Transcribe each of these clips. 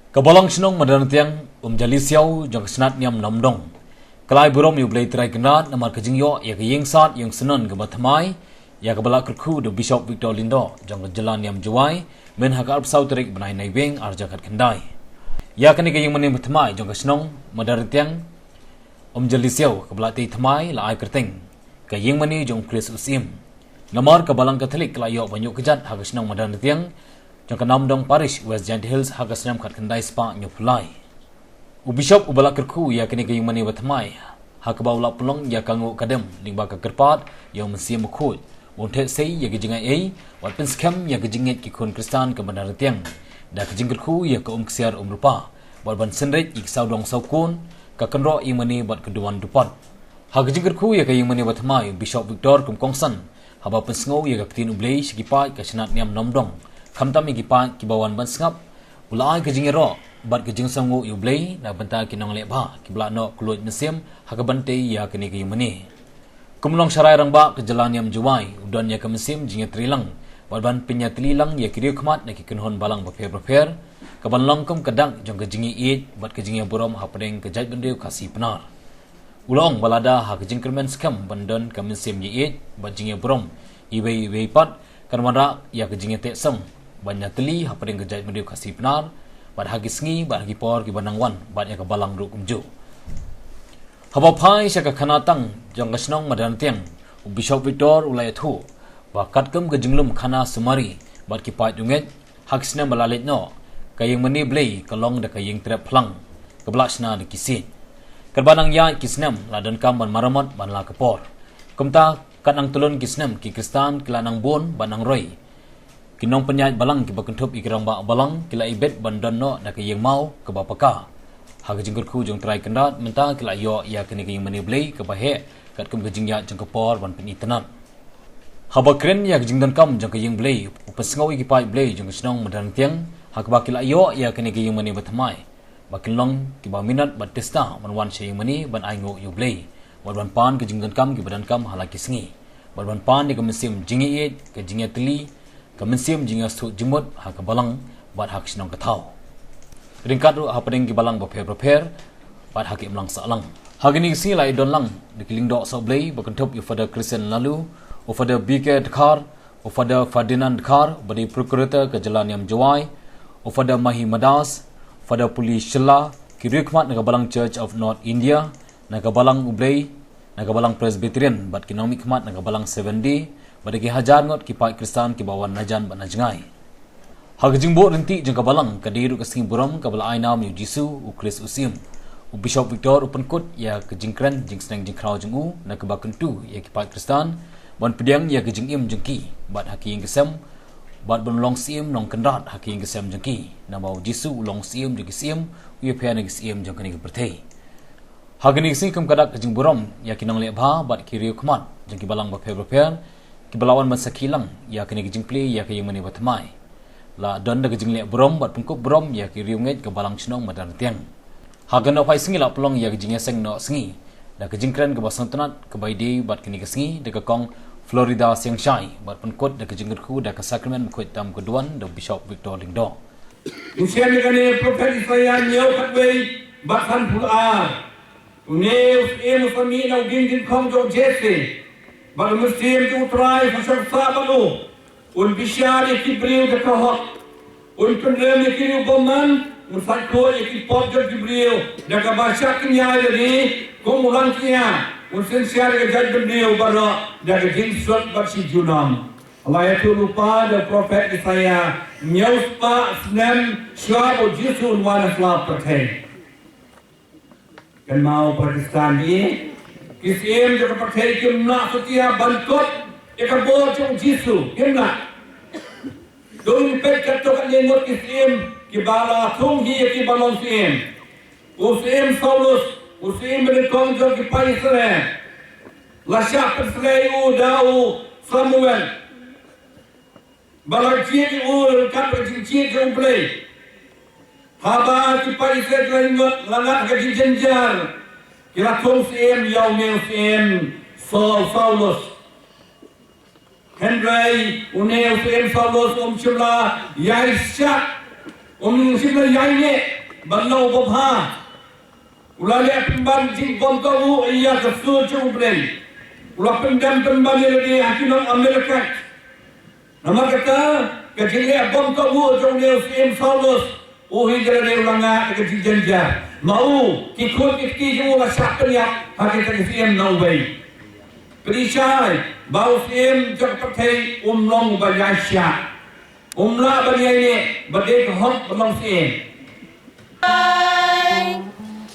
Kabalang senong madan tiang jali siau jang senat niam namdong. Kalai burom yu blai trai kenat namar kejingyo ya ke yingsat yang senon ke batmai ya ke balak kerku de Bishop Victor Lindo jang jalan niam juai men hak arp sau terik benai naibeng arjakat kendai. Ya kini ke yang menim batmai jang senong madan tiang jali siau ke balak ti tmai la ai kerteng. Ke yang meni jang Chris usim. Namar kabalang Katolik layo banyak kejat hak senong madan tiang jangka namdong parish West Giant Hills hak senam kat kendai spa nyopulai. Bishop ubalak kerku ya kini kayung mani batmai hak baulak pulong ya kangu kadem lingba ka kerpat yang mensiam mukul bontet sei ya gejingai ai wat penskam ya gejinget ki kun kristan ke bandar tiang da kejing kerku ya ke kesiar rupa wat ban senret ik saudong saukun ka kenro yang mani bat keduan dupat hak kejing kerku ya kayung mani batmai Bishop Victor kum kongsan haba pensngau ya ka tin ublei sikipai ka senat niam namdong kamtam ikipai ki bawan ban sngap ulai kejing ro bat kejing sangu yu blai na benta kinong lebha kibla no kulut mesim hakabante ya kini ki mani kumlong syarai rang ba ke jalan yang juai udan ya ke mesim jinge trilang bat ban pinya tlilang ya kiri kmat na ki kenhon balang beper kaban longkom kadang jong kejingi it bat kejingi borom hapdeng ke jaj bendeu kasih penar ulong balada ha kejing kermen skam bandon ke mesim ye it bat jinge borom iwei pat karmara ya kejingi te sam banyak teli hapdeng ke jaj bendeu kasih penar bat hagi sengi bat hagi por ki banangwan bat ya ka balang ru kumju haba pai sya ka khanatang jong kasnong madan tiang Bishop Victor ulai thu bakat kem gejinglum khana sumari bat ki pai dunget hak sna balalet no kayeng mani blei kalong da kayeng trap phlang kablasna de kisin kerbanang ya kisnam ladan kam ban maramat ban la kapor kumta kanang tulun kisnam ki kristan kilanang bon banang roi kinong penyait balang ki bakentup ikirang ba balang kila ibet bandan no na ke yeng mau ke bapaka ha ke jingkur khu jong trai kendat menta kila yo ya kini ke yeng mani blei ke bahe kat kem ke jingya jong kapor ban peni tenat ha ba kren ya ke jingdan kam jong ke yeng blei upasngau ki pai blei jong snong madan tiang ha ke ba kila yo ya kini ke yeng mani batmai bakilong ki ba minat bat testa man wan she yeng mani ban aingo yu blei ban pan ke jingdan kam ki badan kam halaki sengi ban pan ni ke mesim jingi it ke jingya teli kemensiam jinga stu jimut ha ka balang bat hak sinong kathau ringkat ru ha pedeng ki balang beper bat hak imlang salang hagini si lai don lang dikiling dok so blei bakentup yu fada Christian lalu u fada BK Dakar u fada Ferdinand Dakar badi procurator ke jalan yang jawai u fada Mahi Madas fada polis Shilla ki rikmat naga balang Church of North India naga balang ublei naga balang Presbyterian bat kinong mikmat naga balang 7D badagi hajar ngot ki pai kristan ki bawan najan ban najngai hagjingbo renti jengka balang kadiru kesing buram kabala ainam yu jisu u Chris usim u Bishop Victor upenkut ya kejingkran jingsneng jingkrau jengu na kebakentu ya ki pai kristan ban pediang ya kejingim jengki bat haki yang kesem bat benlong sim nong kendrat haki yang kesem jengki na mau jisu long sim jengki sim u ya pian sim jengkani ke bertei hagini sing kem kadak kejing buram ya kinong lebha bat kiriu kmat jengki balang baper kibalawan masakilang ya kini gejing pli ya kayeng mani batmai la don da gejing le brom bat pungkup brom ya ki riunget ke balang chnong madan tiang hagan no pai singi la pelong ya gejing seng no sengi da gejing kren ke basang tenat ke baidi bat kini ke sengi de ke kong Florida siang shai bat pungkut da gejing ku da ke Sacrament mukut tam keduan da Bishop Victor Lindo usian ni prophet saya nyau katwei bat han pula uneus fami na gingin kong jo jesse bal muslim tu try fasal sabalu un bishari ki briu de kahok un pendem ki boman un fatko ki pop de briu de ka basha knya ni komulan knya un sensiar ke jad briu baro de ka jin sot basi junam Allah ya tu lupa de prophet Isaiah nyuspa snem shabo jisun wana slap pathe kan mau Pakistan ni kisim jaka pakai kimna setia bantot eka bojong jisu kimna dong pet kato kan yengot kisim kibala thung hi ki balon sim usim Saulus usim berkong jo ki paisre lasha persreu dau Samuel balajin ul kapajin jong play haba ki paisre lengot langat ka jenjar kira tong sim yau mel sim Saulus Henry uneu sim Saulus chula yaisha chula yaine balau babha ulale pemban jing kontomu iya kesu cukupleng ulah pendam pemban lagi hakinan Amerika nama kata kecilnya kontomu jong dia sim saulus uhi gerade ulanga kecil janja mau kikut kiki jemu masyarakat ya hakikat sim nawai Perisai bau sim jakpatai umlong banyasya umla banyai badai hot belong sim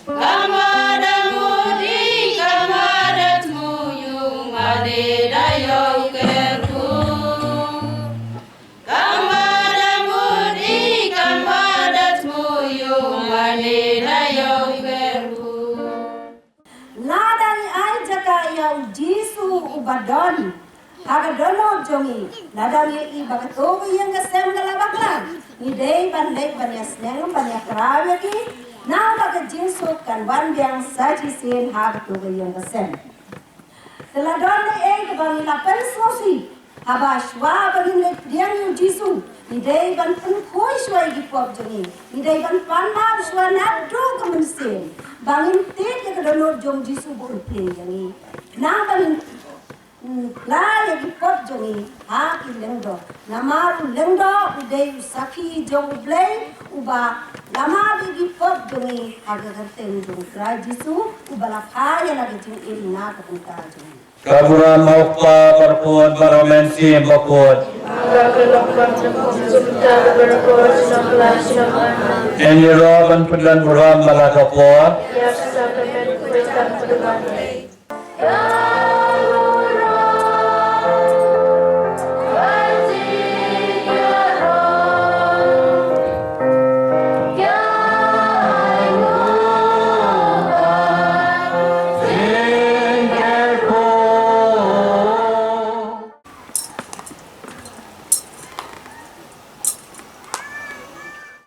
Kamadamudi kamadatmu yung adedayong kerku Kamadamudi kamadatmu yung adedayong kerku Nadang ay jaka yaw Jisu ubadon Hagadono jongi nadang i bagatogo yang gasem galabaklan Idei bandek banyas neng banyak rawagi Now baga Jisu kan bandiang saji sin hagatogo yang gasem Teladon ay kabang lapan sosi Habashwa bagin le diang yung Jisu Idei ban penkoi shwa igipop jongi Idei ban panab shwa nabdo kamunsin Bangin tit ya kadono jong Jisu bukun play yangi Now bangin la lagi pot jongi ha ki lengdo namaru lengdo udai saki jong play uba lama lagi pot jongi aga garten jong krai Jisu uba la phaya lagi jing irina kapunta jongi Kabura maukpa perpun baromensi bokut Eniro ban pedlan buram malakapot